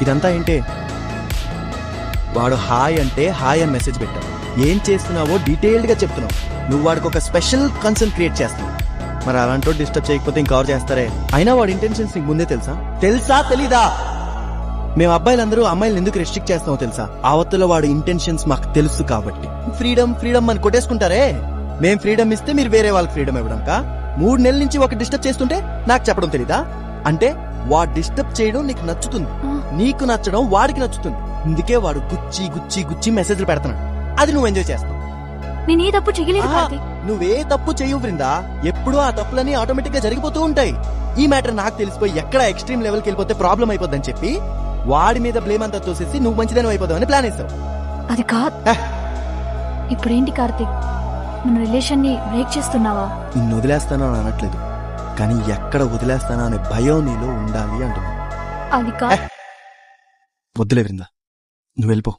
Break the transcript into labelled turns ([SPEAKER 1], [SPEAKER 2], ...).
[SPEAKER 1] ఇదంతా ఏంటి? వాడు హాయ్ అంటే హాయ్ అని మెసేజ్ పెట్టావు. ఏం చేస్తున్నావో డీటెయిల్డ్ గా చెప్తున్నావు. నువ్వు వాడికి ఒక స్పెషల్ కన్సర్న్ క్రియేట్ చేస్తున్నావు. మరి అలాంటో డిస్టర్బ్ చేయకపోతే ఇంకవర్ చేస్తారే. అయినా వాడి ఇంటెన్షన్స్ నీకు ముందే తెలుసా తెలీదా? మేము అబ్బాయిలందరూ అమ్మాయిలు ఎందుకు రెస్ట్రిక్ట్ చేస్తామో తెలుసా? అవతల వాడి ఇంటెన్షన్స్ మాకు తెలుసు కాబట్టి. ఫ్రీడమ్ అని కొట్టేసుకుంటారే. మేం ఫ్రీడమ్ ఇస్తే మీరు వేరే వాళ్ళకి ఫ్రీడమ్ ఇవ్వడంకా? 3 నెలల నుంచి ఒక డిస్టర్బ్ చేస్తుంటే నాకు చెప్పడం తెలీదా? అంటే వాడు డిస్టర్బ్ చేయడం నీకు నచ్చుతుంది, నీకు నచ్చడం వాడికి నచ్చుతుంది. అందుకే వాడు గుచ్చి మెసేజ్లు పెడతాడు. అది నువ్వు ఎంజాయ్ చేస్తావు.
[SPEAKER 2] నేను ఏ తప్పు చేయలేదు కార్తీక్.
[SPEAKER 1] నువ్వే తప్పు చేయవు బృందా. ఎప్పుడూ ఆ తప్పులన్నీ ఆటోమేటిక్ గా జరిగిపోతూ ఉంటాయి. ఈ మ్యాటర్ నాకు తెలిసిపోయి ఎక్కడ ఎక్స్ట్రీమ్ లెవెల్కి వెళ్ళిపోతే ప్రాబ్లం అయిపోద్దని చెప్పి వాడి మీద బ్లేమ్ అంతా తోసేసి నువ్వు మంచిదని అయిపోదామని ప్లాన్ వేస్తావు.
[SPEAKER 2] అది కాదు. ఇప్పుడేంటి కార్తీక్, మన రిలేషన్ ని బ్రేక్ చేస్తున్నావా?
[SPEAKER 1] నిన్ను వదిలేస్తానో అని అనట్లేదు, కానీ ఎక్కడ వదిలేస్తానో అనే భయం నీలో ఉండాలి అంటున్నా.
[SPEAKER 2] అది కాదు.
[SPEAKER 1] వద్దులే బృందా, నువ్వు వెళ్ళిపో.